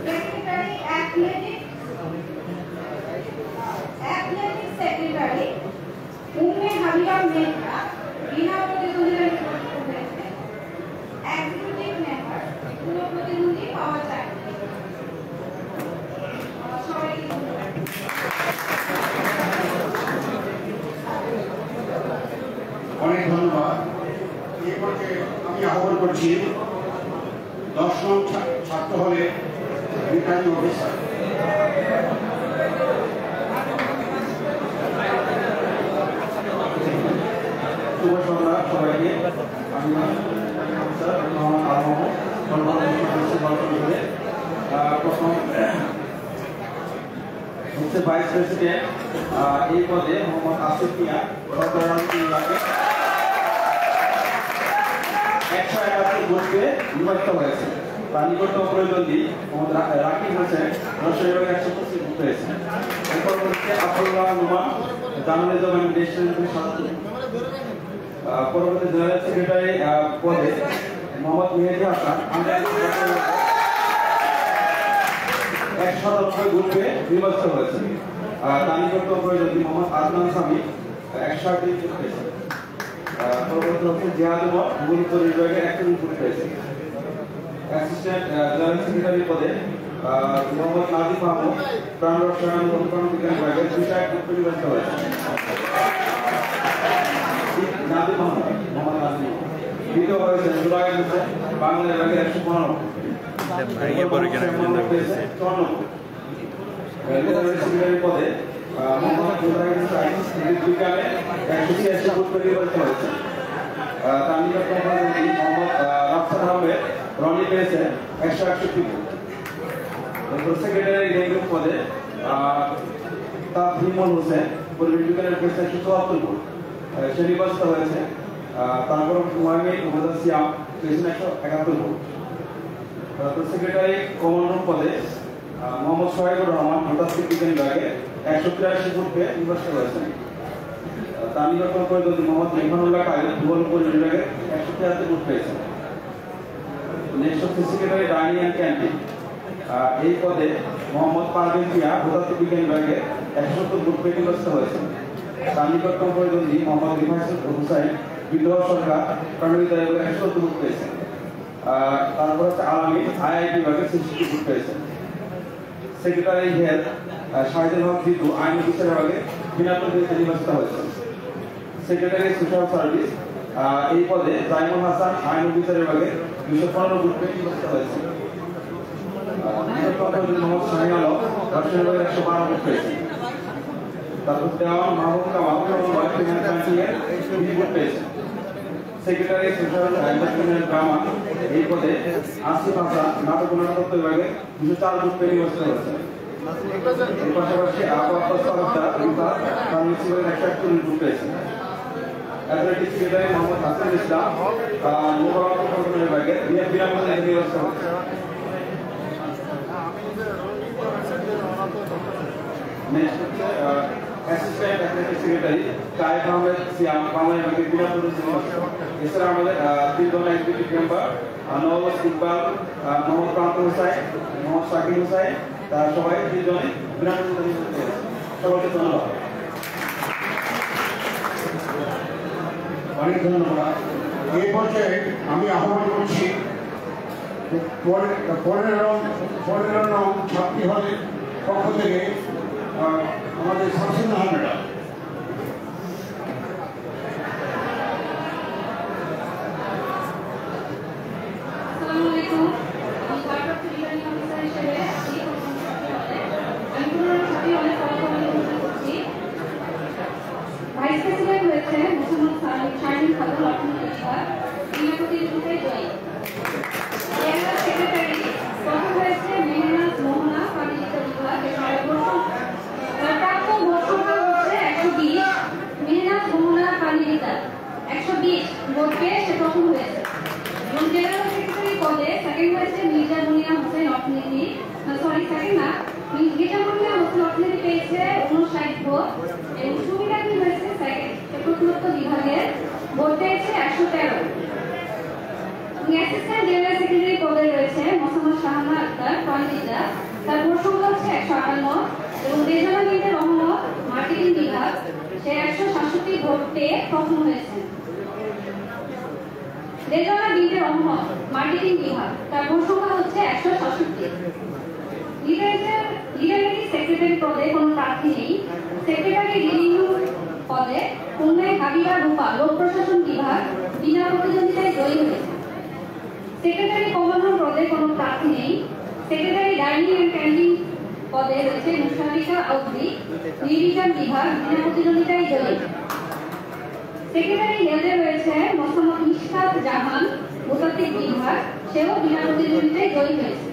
Secretary athletics secretary Umme Habiba Megha, বিনা প্রতিদ্বন্দ্বিতায় নির্বাচিত হয়েছে। এক্সিকিউটিভ মেম্বার কোনো প্রতিদ্বন্দ্বী পাওয়া যায়। সবাইকে ধন্যবাদ। অনেক ধন্যবাদ। এই পর্যায়ে আমি আহ্বান করছি 10 ছাত্র হলে রিটার্নিং অফিসার। শুভ সন্ধ্যা সবাইকে। আমি প্রথম হচ্ছে ভাইস প্রেসিডেন্ট, এই পদে মোহাম্মদ আসিফ মিয়া, সরকারি 171 ভোট পেয়ে নির্বাচিত হয়েছে। তার নিকট প্রতিদ্বন্দ্বী মোহাম্মদ রাকিব হোসেন 125 ভোট পেয়েছেন। এরপর হচ্ছে আব্দুল্লাহ নুমান, জানুয়ারি জবান দেশের সদস্য। পরবর্তী জেনারেল সেক্রেটারি পদে মোহাম্মদ মেহেদি হাসান 197 ভোট পেয়ে নির্বাচিত হয়েছে। তার নিকট প্রতিদ্বন্দ্বী মোহাম্মদ আদনান সামি 160 ভোট পেয়েছেন। পরবর্তী হচ্ছে জিহাদ ভূগোল বিভাগে 1 ভোট পেয়েছে। অ্যাসিস্ট্যান্ট জেনারেল সেক্রেটারি পদে মোহাম্মদ নাজিব মাহমুদ, প্রাণ রসায়ন ও অনুকরণ বিজ্ঞান বিভাগে 201 ভোট পেয়ে নির্বাচিত হয়েছে। নাজিব মাহমুদ, মোহাম্মদ নাজিব। দ্বিতীয় হয়েছে জুবাইর হোসেন, বাংলা বিভাগে 115 ভোট। সেক্রেটারি পদে মোহাম্মদ জুবাইর হোসেন বিজ্ঞানে 186 ভোট পেয়ে নির্বাচিত হয়েছে। তার নিকট প্রতিদ্বন্দ্বী মোহাম্মদ রাফসান আহমেদ রনি পেয়েছেন 161 ভোট। সেক্রেটারি রেগুলার পদে তাফহিমুল হোসেন পরিবেশ বিজ্ঞানের পেয়েছেন 174 ভোট, সে নির্বাচিত হয়েছে। তারপর মোহাম্মদ মুদাসিয়াম পেয়েছেন 171 ভোট। সেক্রেটারি কমন রুম পদে মোহাম্মদ সোহাইবুর রহমান ভূতাত্ত্বিক বিজ্ঞান বিভাগে 183 ভোট পেয়ে নির্বাচিত হয়েছেন। তার নিকট প্রতিদ্বন্দ্বী মোহাম্মদ মেহমানুল্লাহ কায়েদ ভূগোল বিভাগে 173 ভোট পেয়েছেন। নেক্সট হচ্ছে সেক্রেটারি ডাইনিং অ্যান্ড ক্যান্টিন, এই পদে মোহাম্মদ পারভেজ মিয়া ভূতাত্ত্বিক বিজ্ঞান বিভাগে 170 ভোট পেয়ে নির্বাচিত হয়েছেন। তার নিকট প্রতিদ্বন্দ্বী মোহাম্মদ রিফাত হুসাইন বিদ্রোহ সরকার প্রাইমারি বিদ্যালয়ে 170 ভোট পেয়েছেন। তারপর হচ্ছে আলামী আইআইটি বিভাগে 60 ভোট পেয়েছেন। সেক্রেটারি হেলথ শাহিদুল হক জিতু আইন অফিসার বিভাগে বিনা প্রতিদ্বন্দ্বিতায় নির্বাচিত হয়েছেন। সেক্রেটারি সোশ্যাল সার্ভিস এই পদে জাইমুল হাসান আইন অফিসার বিভাগে 215 ভোট পেয়ে নির্বাচিত হয়েছেন। মোহাম্মদ শাহিন আলম রাজশাহী বিভাগে 112 ভোট পেয়েছেন। তারপর দেওয়ান মাহবুব কামাল ভোট পেয়েছেন। সেক্রেটারি সোশ্যাল ইনভেস্টমেন্ট ড্রামা এই পদে আসিফ হাসান নাটক নাট্য বিভাগে 204 ভোট পেয়ে নির্বাচিত হয়েছেন। এর পাশাপাশি ভোট পেয়েছেন। অ্যাথলেটিক্স সেক্রেটারি মোহাম্মদ হাসান ইসলাম মোকাবিলা বিভাগে বিনামূল্যে নির্বাচিত হয়েছেন। নেক্সট হচ্ছে assistant athletics secretary Kayed Ahmed Siam Bangla বিভাগে বিনামূল্যে নির্বাচিত। এছাড়া আমাদের 3 জন এক্সিকিউটিভ মেম্বার নওয়াজ ইকবাল, মোহাম্মদ প্রান্ত হোসাইন, মোহাম্মদ শাকিল হোসাইন, তারা সবাই 3 জনে বিনামূল্যে নির্বাচিত হয়েছে। সবাইকে ধন্যবাদ। অনেক ধন্যবাদ। এই পর্যায়ে আমি আহ্বান করছি 15 নং ছাত্রী হলের পক্ষ থেকে আমাদের Shamsun Nahar madam. Vice president হয়েছে মোহাম্মদ শাহিন খাতুন অর্থনীতিবিভাগ বিনা প্রতিদ্বন্দ্বিতায় জয়ী। জেনারেল সেক্রেটারি প্রথম হয়েছে মেহনাজ মোহনা ফার্নিচার বিভাগ। তার প্রাপ্ত ভোট সংখ্যা হচ্ছে 120। মেহনাজ মোহনা ফার্নিচার 120 ভোট পেয়ে সে প্রথম হয়েছে। এবং জেনারেল সেক্রেটারি পদে সেকেন্ড হয়েছে মির্জা মুনিয়া হোসেন অর্থনীতি মির্জা মুনিয়া হোসেন অর্থনীতি পেয়েছে 59 ভোট এবং সুমিতা হয়েছে সেকেন্ড প্রত্নতত্ত্ব বিভাগের ভোট পেয়েছে 113। অ্যাসিস্ট্যান্ট জেনারেল সেক্রেটারি পদে রয়েছে মোহাম্মদ শাহানা আক্তার ফার্নিচার, তার ভোট সংখ্যা হচ্ছে 158 এবং রেজানা বিনতে রহমত মার্কেটিং বিভাগ সে 167 ভোট পেয়ে প্রথম হয়েছে। রেজানা বিনতে রহমত মার্কেটিং বিভাগ তার ভোট সংখ্যা হচ্ছে 167। লিডারেটিভ সেক্রেটারি পদে কোনো প্রার্থী নেই। সেক্রেটারি রিভিউ পদে খুলনায় হাবিবা রূপা লোক প্রশাসন বিভাগ বিনা প্রতিদ্বন্দ্বিতায় জয়ী হয়েছে। সেক্রেটারি কমান্ডার পদে কোনো প্রার্থী নেই। সেক্রেটারি ডাইনিং অ্যান্ড ক্যান্টিন পদে রয়েছে মুশারিকা আউদ্দি নির্বিচার বিভাগ বিনা প্রতিদ্বন্দ্বিতায় জয়ী। সেক্রেটারি হেলথে রয়েছে মোহাম্মদ ইশফাক জাহান ভূতাত্ত্বিক বিভাগ, সেও বিনা প্রতিদ্বন্দ্বিতায় জয়ী হয়েছে।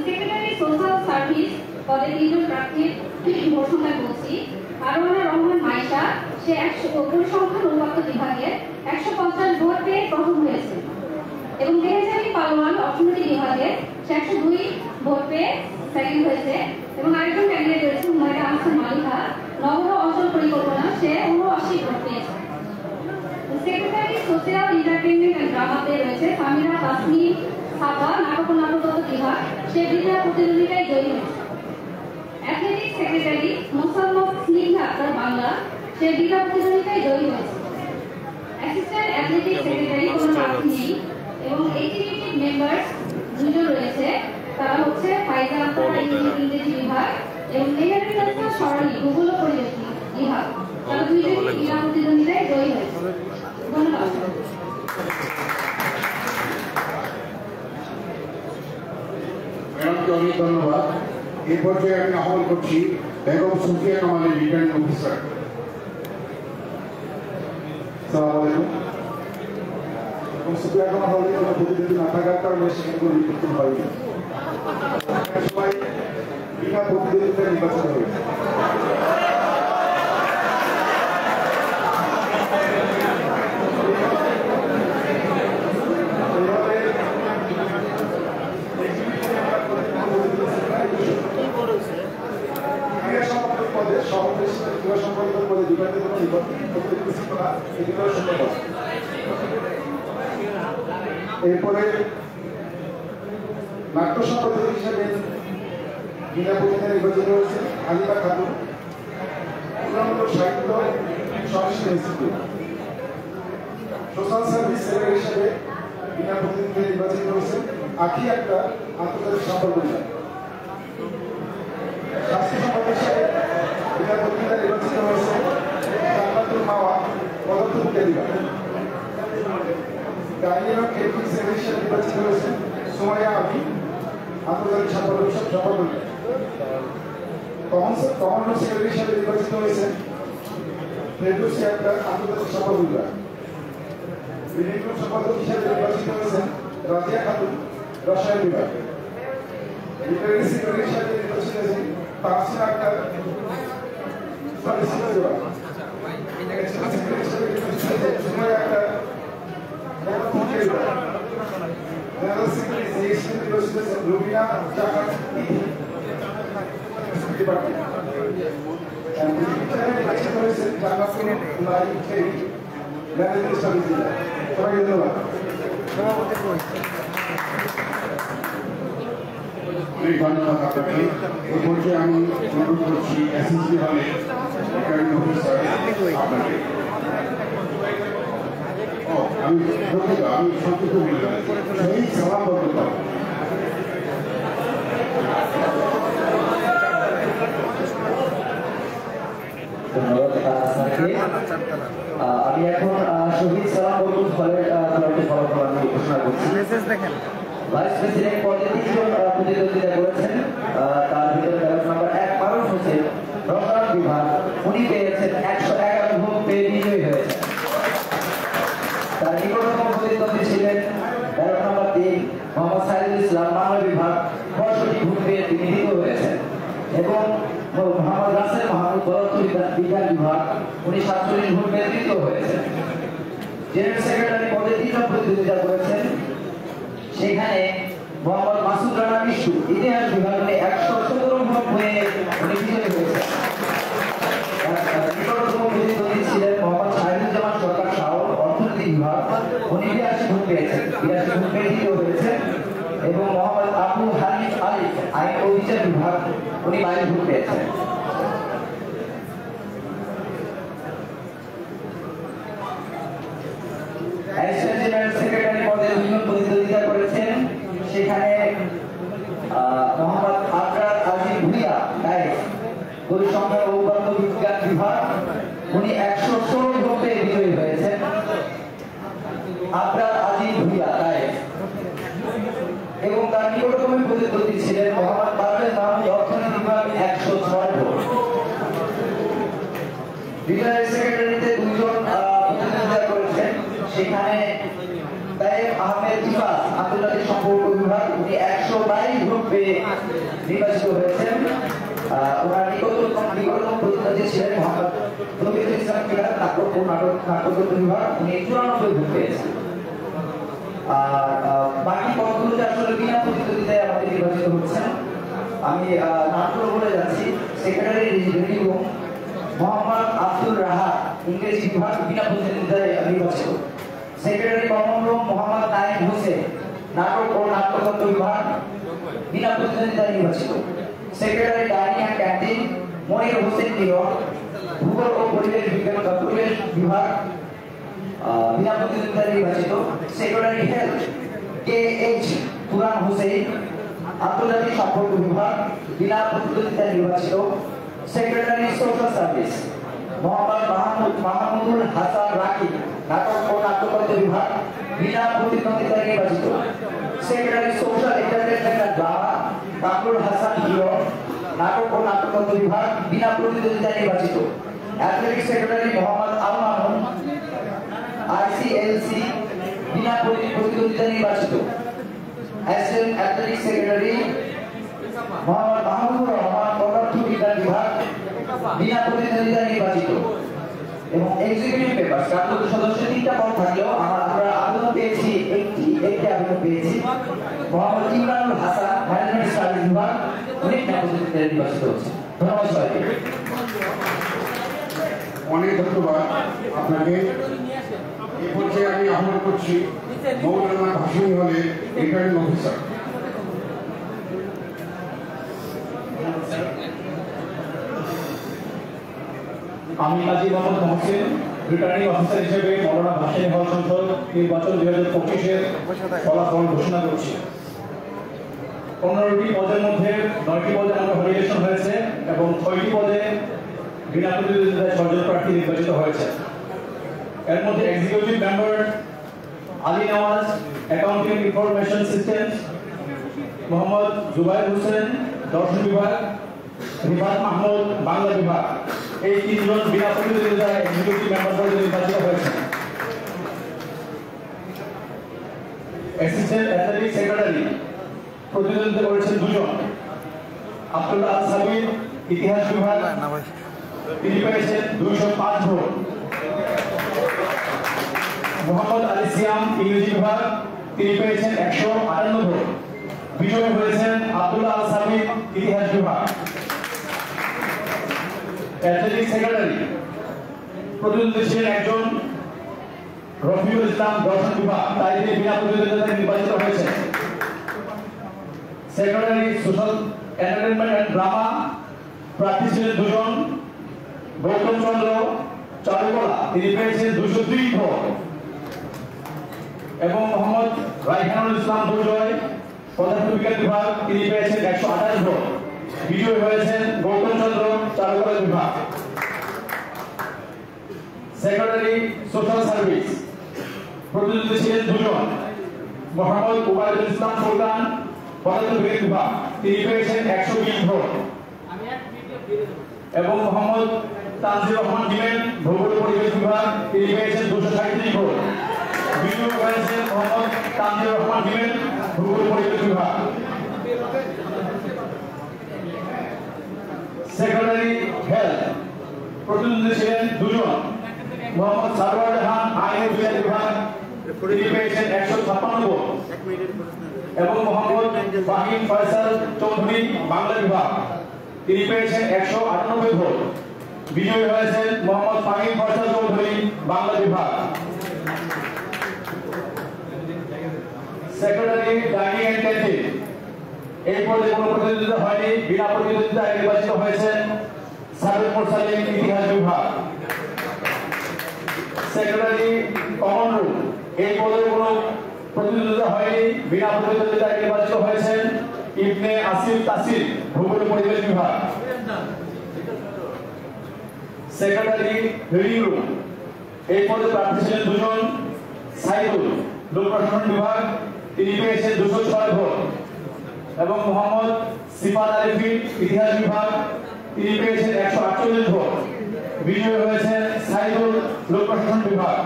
সেক্রেটারি সোশ্যাল সার্ভিস পদে 3 জন প্রার্থীর ভোট সংখ্যা বলছি। আরওয়ানা রহমান মাইশা সে পরিসংখ্যান অনুপাত বিভাগে 150 ভোট পেয়ে প্রথম হয়েছে এবং মেহজাবি পালোয়ান অর্থনীতি বিভাগে 102 ভোট পেয়ে সেকেন্ড হয়েছে এবং আরেকজন ক্যান্ডিডেট রয়েছে হুমায়রা আহসান মালিকা নগর অঞ্চল পরিকল্পনা সে 79 ভোট পেয়েছে। সেক্রেটারি সোশ্যাল এন্টারটেইনমেন্ট এন্ড ড্রামাতে রয়েছে সামিরা তাসমিন সাবা নাটক ও নাট্যতত্ত্ব বিভাগ সে বিনা প্রতিদ্বন্দ্বিতায় জয়ী হয়েছে। অ্যাথলেটিক্স সেক্রেটারি মোসাম্মদ স্নিগ্ধা আক্তার বাংলা সে বিনা প্রতিদ্বন্দ্বিতায় জয়ী হয়েছে। অ্যাসিস্ট্যান্ট অ্যাথলেটিক্স সেক্রেটারি কোনো প্রার্থী নেই এবং এক্সিকিউটিভ মেম্বার 2 জন রয়েছে, তারা হচ্ছে ফাইজা আক্তার ইংরেজি বিভাগ এবং মেহেরুন্নেছা সরণি ভূগোল ও পরিবেশ বিভাগ, তারা 2 জনই বিনা প্রতিদ্বন্দ্বিতায় জয়ী হয়েছে। ধন্যবাদ। ম্যাডামকে অনেক ধন্যবাদ। এই পর্যায়ে আমি আহ্বান করছি বেগম সুফিয়া কামালের রিটার্নিং অফিসার। সালাম আলাইকুম। সুফিয়া কামাল হলে কোনো প্রতিনিধি না থাকার কারণে সেখানে কোনো নির্বাচন হয়নি। সবাই বিনা প্রতিদ্বন্দ্বিতায় নির্বাচিত হয়েছে। এরপরে নাট্য সম্পাদক হিসেবে বিনা প্রতিদ্বন্দ্বিতায় নির্বাচিত হয়েছে আলিবা খাতুন, সাহিত্য সংস্কৃতি ইনস্টিটিউট। সোশ্যাল সার্ভিস সেক্রেটারি হিসেবে বিনা প্রতিনিধি নির্বাচিত হয়েছেন আখি একটা আন্তর্জাতিক সম্পর্ক বিভাগ। স্বাস্থ্য সম্পর্ক হিসেবে বিনা প্রতিনিধি নির্বাচিত হয়েছে জান্নাতুল মাওয়া পদার্থবিদ্যা বিভাগ। গাইনি এবং এলপি সেক্রেটারি হিসেবে নির্বাচিত হয়েছেন সুমাইয়া আবি আন্তর্জাতিক সম্পর্ক বিভাগ। কমন সেক্রেটারি হিসেবে নির্বাচিত হয়েছেন ফেরদৌসী আক্তার আন্তর্জাতিক সম্পর্ক বিভাগ। বিভিন্ন সম্পাদক হিসেবে নির্বাচিত হয়েছেন রাজিয়া খাতুন রসায়ন বিভাগ। লিটারেরি সেক্রেটারি হিসেবে নির্বাচিত হয়েছেন তাহসিন আক্তার স্ট্যাটিস্টিক্স বিভাগ। সেক্রেটারি হিসেবে নির্বাচিত হয়েছেন সুমাইয়া আক্তার গণতন্ত্র বিভাগ। জেনারেল সেক্রেটারি হিসেবে নির্বাচিত হয়েছেন রুবিনা জাকাত ডিপার্টমেন্ট। নির্বাচিত হয়েছেন জান্নাতুল ম্যানেজমেন্ট স্টাডিজ বিভাগ। সবাইকে ধন্যবাদ। অনেক ধন্যবাদ আপনাকে। এই পর্যায়ে আমি অনুরোধ করছি এসএসবি হলে রিটার্নিং অফিসার আপনাকে। আমি দুঃখিত, আমি সংক্ষিপ্ত বললাম শহীদ সালাম বরকত। আমি এখন শহীদ সালাম বরকত হলের ফলাফল আমি ঘোষণা করছি। ভাইস প্রেসিডেন্ট পদে 3 জন প্রতিদ্বন্দ্বিতা করেছেন। তার ভিতরে ব্যালট নাম্বার 1 ফারুক হোসেন রসায়ন বিভাগ, উনি পেয়েছেন 111 ভোট পেয়ে বিজয়ী হয়েছেন। তার নিকটতম প্রতিদ্বন্দ্বী ছিলেন ব্যালট নাম্বার 3 মোহাম্মদ সাইদুল ইসলাম বাংলা বিভাগ, 65 ভোট পেয়ে তিনি দ্বিতীয় হয়েছেন। এবং মোহাম্মদ রাসেল মাহমুদ পদার্থবিজ্ঞান বিভাগ, উনি 47 ভোট পেয়ে তৃতীয় হয়েছেন। জেনারেল সেক্রেটারি পদে 3 জন প্রতিদ্বন্দ্বিতা করেছেন। সেখানে মোহাম্মদ মাসুদ রানা বিশু ইতিহাস বিভাগে 117 ভোট পেয়ে উনি বিজয়ী হয়েছেন। নিকটতম প্রতিদ্বন্দ্বী ছিলেন মোহাম্মদ শাহিদুজ্জামান সরকার শাহ অর্থনীতি বিভাগ, উনি 82 ভোট পেয়েছেন, 82 ভোট পেয়ে দ্বিতীয় হয়েছেন। এবং মোহাম্মদ আবুল হানিফ আলিফ আইন ও বিচার বিভাগ, উনি 22 ভোট পেয়েছেন। অ্যাসিস্ট্যান্ট জেনারেল সেক্রেটারি পদে 2 জন প্রতিদ্বন্দ্বিতা করেছেন। সেখানে মোহাম্মদ আবরার আজিম ভুইয়া গাইড পরিসংখ্যান ও উপাত্ত বিজ্ঞান বিভাগ, উনি 116 ভোট পেয়ে বিজয়ী হয়েছেন। আবরার আজিম ভুইয়া গাইড। এবং তার নিকটতম প্রতিদ্বন্দ্বী ছিলেন মোহাম্মদ পারভেজ মাহমুদ অর্থনীতি বিভাগ, 106 ভোট। রিটায়ার্ড সেক্রেটারিতে 2 জন প্রতিদ্বন্দ্বিতা করেছেন। সেখানে তাইব আহমেদ ইফাস আন্তর্জাতিক সম্পর্ক বিভাগ, উনি 122 ভোট পেয়ে নির্বাচিত হয়েছেন। ওনার নিকটতম প্রতিদ্বন্দ্বী ছিলেন মোহাম্মদ রফিকুল ইসলাম বিভাগ নাটক ও নাট্যতত্ত্ব বিভাগ, উনি 94 ভোট পেয়েছেন। আর বাকি পদগুলোতে আসলে বিনা প্রতিদ্বন্দ্বিতায় আমাদের নির্বাচিত হচ্ছেন। আমি নামগুলো বলে যাচ্ছি। Secretary reading room Mohammad Abdul Raha ইংরেজি বিভাগ, বিনা প্রতিদ্বন্দ্বিতায় নির্বাচিত। Secretary common room Mohammad Naim Hossain নাটক ও নাট্যতত্ত্ব বিভাগ, বিনা প্রতিদ্বন্দ্বিতায় নির্বাচিত। Secretary dining and canteen Monir Hossain নিয়ম ভূগোল ও পরিবেশ বিভাগ, বিনা প্রতিদ্বন্দ্বিতায় নির্বাচিত। সেক্রেটারি হেলথ KH কুরআন হোসেন আন্তর্জাতিক সম্পর্ক বিভাগ, বিনা প্রতিদ্বন্দ্বিতায় নির্বাচিত। Secretary social service Mohammad Mahmudul Hasan Rakib নাটক ও নাট্যতত্ত্ব বিভাগ, বিনা প্রতিদ্বন্দ্বিতায় নির্বাচিত। Secretary social entertainment and drama Kamrul Hasan hero নাটক ও নাট্যতত্ত্ব বিভাগ, বিনা প্রতিদ্বন্দ্বিতায় নির্বাচিত। Athletic secretary Mohammad Al Mamun ICLC, বিনা প্রতিদ্বন্দ্বিতায় নির্বাচিত। Assistant athletic secretary Mohammad Mahmudur Rahman পদার্থবিজ্ঞান বিভাগ, বিনা প্রতিদ্বন্দ্বিতায় নির্বাচিত। এবং এক্সিকিউটিভ মেম্বার কার্যত সদস্য 3টা পদ থাকলেও আমরা আবেদন পেয়েছি একটি আবেদন পেয়েছি। মোহাম্মদ ইমরানুল হাসান ম্যানেজমেন্ট স্টাডিজ বিভাগ, উনি বিনা প্রতিদ্বন্দ্বিতায় নির্বাচিত হচ্ছে। ধন্যবাদ সবাইকে। অনেক ধন্যবাদ আপনাকে। এই পর্যায়ে আমি আহ্বান করছি মৌলানা ভাসানী হলে রিটার্নিং অফিসার। আমি কাজী মোহাম্মদ মহসিন রিটার্নিং অফিসার হিসেবে মৌলানা ভাসানী হল সংসদ নির্বাচন 2025-এর ফলাফল ঘোষণা করছি। 15টি পদের মধ্যে 9টি পদে নমিনেশন হয়েছে এবং 6টি পদে বিনা প্রতিদ্বন্দ্বিতায় 6 জন প্রার্থী নির্বাচিত হয়েছে। এর মধ্যে executive member Ali Nawaz, accounting information system, Mohammad Jubair Hossain, দর্শন বিভাগ, রিফাত মাহমুদ, বাংলা বিভাগ, এই 3 জন বিনা প্রতিদ্বন্দ্বিতায় এক্সিকিউটিভ মেম্বার পদে নির্বাচিত হয়েছে। অ্যাসিস্ট্যান্ট অ্যাথলেটিক সেক্রেটারি প্রতিদ্বন্দ্বিতা করেছেন 2 জন। আব্দুল্লাহ আল সাবির, ইতিহাস বিভাগ, তিনি পেয়েছেন 205 ভোট। মোহাম্মদ আলী সিয়াম, ইংরেজি বিভাগ, তিনি পেয়েছেন 158 ভোট। বিজয়ী হয়েছেন আব্দুল্লাহ আল সাবির, ইতিহাস বিভাগ। অ্যাথলেটিক সেক্রেটারি প্রতিদ্বন্দ্বী ছিলেন 1 জন, রফিউল ইসলাম, দর্শন বিভাগ, তাই তিনি বিনা প্রতিদ্বন্দ্বিতায় নির্বাচিত হয়েছেন। Secretary social entertainment and drama প্রার্থী ছিলেন 2 জন, গৌতম চন্দ্র চারুকলা, তিনি পেয়েছেন 202 ভোট এবং মোহাম্মদ রাইহানুল ইসলাম দুর্জয়, পদার্থবিজ্ঞান বিভাগ, তিনি পেয়েছেন 128 ভোট। বিজয়ী হয়েছেন গৌতম চন্দ্র চারুকলা বিভাগ। সেক্রেটারি সোশ্যাল সার্ভিস প্রতিদ্বন্দ্বী ছিলেন 2 জন, মোহাম্মদ উবাইদুল ইসলাম সুলতান, পদার্থবিজ্ঞান বিভাগ, তিনি পেয়েছেন 120 ভোট এবং মোহাম্মদ তানজির রহমান জিমেল, ভূগোল পরিবেশ বিভাগ, তিনি পেয়েছেন 237 ভোট। বিজয়ী হয়েছেন মোহাম্মদ তানজির রহমান জিমেল, ভূগোল পরিবেশ বিভাগ। সেক্রেটারি হেলথ প্রতিদ্বন্দ্বী ছিলেন 2 জন, মোহাম্মদ সারওয়ার জাহান, আইন ও বিচার বিভাগ, তিনি পেয়েছেন 156 ভোট এবং মোহাম্মদ ফাহিম ফয়সাল চৌধুরী, বাংলা বিভাগ, তিনি পেয়েছেন 198 ভোট। বিজয়ী হয়েছেন মোহাম্মদ ফাহিম ফয়সাল চৌধুরী, বাংলা বিভাগ। সেক্রেটারি ডাইনিং এন্ড ক্যান্টিন এই পদে কোনো প্রতিদ্বন্দ্বিতা হয়নি, বিনা প্রতিদ্বন্দ্বিতায় নির্বাচিত হয়েছেন সাবেক মোরসালিন, ইতিহাস বিভাগ। সেক্রেটারি কমন রুম এই পদে কোনো প্রতিদ্বন্দ্বিতা হয়নি, বিনা প্রতিদ্বন্দ্বিতায় নির্বাচিত হয়েছেন ইবনে আসিফ তাসির, ভূগোল পরিবেশ বিভাগ। সেক্রেটারি রিডিং রুম এই পদে প্রার্থী ছিলেন 2 জন, সাইদুল, লোক প্রশাসন বিভাগ, তিনি পেয়েছেন 206 ভোট এবং মোহাম্মদ সিফাত আলিফি, ইতিহাস বিভাগ, তিনি পেয়েছেন 148 ভোট। বিজয়ী হয়েছেন সাইদুল, লোক প্রশাসন বিভাগ।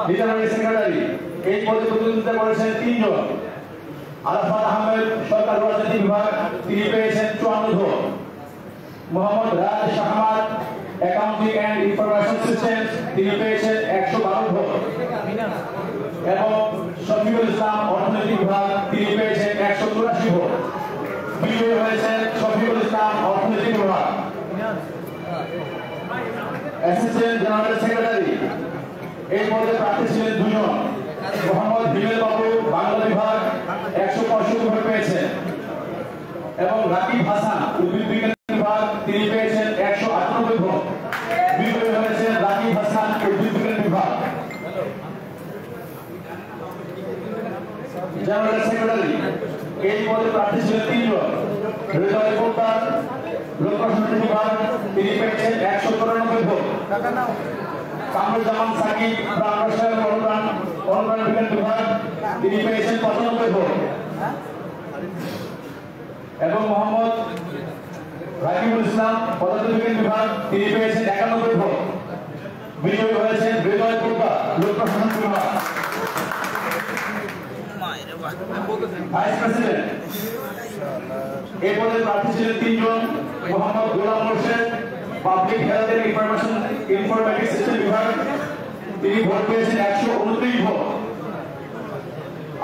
রিটার্নিং সেক্রেটারি এই পদে প্রতিদ্বন্দ্বিতা করেছেন 3 জন, আরাফাত আহমেদ, সরকার রাজনীতি বিভাগ, তিনি পেয়েছেন 54 vote. Mohammad Raj Shahmad, accounting and information system, তিনি পেয়েছেন 112 ভোট এবং শফিউল ইসলাম, অর্থনীতি বিভাগ, তিনি পেয়েছেন 184 ভোট। বিজয়ী হয়েছেন শফিউল ইসলাম, অর্থনীতি বিভাগ। অ্যাসিস্ট্যান্ট জেনারেল সেক্রেটারি এই পদে প্রার্থী ছিলেন 2 জন, মোহাম্মদ হিমেল বাবু, বাংলা বিভাগ, 165 ভোট পেয়েছেন এবং রাকিব হাসান, উদ্ভিদ বিজ্ঞান বিভাগ, তিনি পেয়েছেন 198 ভোট। বিজয়ী হয়েছেন রাকিব হাসান, উদ্ভিদ বিজ্ঞান বিভাগ। জেনারেল সেক্রেটারি এই পদে প্রার্থী ছিলেন 3 জন, হৃদয় পোদ্দার, লোক প্রশাসন বিভাগ, তিনি পেয়েছেন 194 ভোট। কামরুজ্জামান সাকিব, প্রাণ রসায়ন অনুদান বিজ্ঞান বিভাগ, তিনি পেয়েছেন 95 ভোট এবং মোহাম্মদ রাকিবুল ইসলাম, পদার্থবিজ্ঞান বিভাগ, তিনি পেয়েছেন 91 ভোট। বিজয়ী হয়েছেন হৃদয় পোদ্দার, লোক প্রশাসন বিভাগ। ভাইস প্রেসিডেন্ট এই পদে প্রার্থী ছিলেন 3 জন, Mohammad Golam Morshed, public health and informatics system বিভাগ, তিনি ভোট পেয়েছেন 129 ভোট।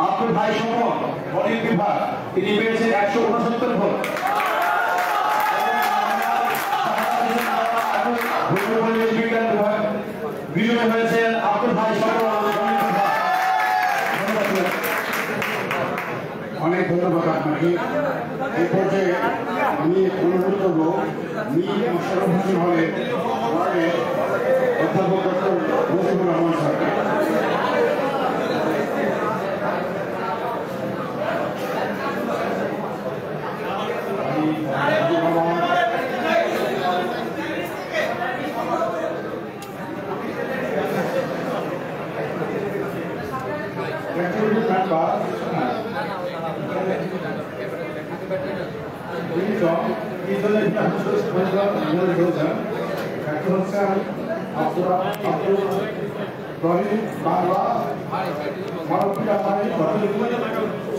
আব্দুল ভাই সুমন, গণিত বিভাগ, তিনি পেয়েছেন 169 ভোট। বিজ্ঞান বিভাগ, বিজয়ী হয়েছেন আব্দুল ভাই সুমন, গণিত বিভাগ। অনেক ধন্যবাদ আপনাকে। এই পর্যায়ে আমি অনুরোধ করবো মির মোশাররফ হোসেন হলে ওয়ার্ডে অধ্যাপক ডক্টর মুজিবুর রহমান স্যারকে।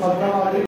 বাংলা মানবিক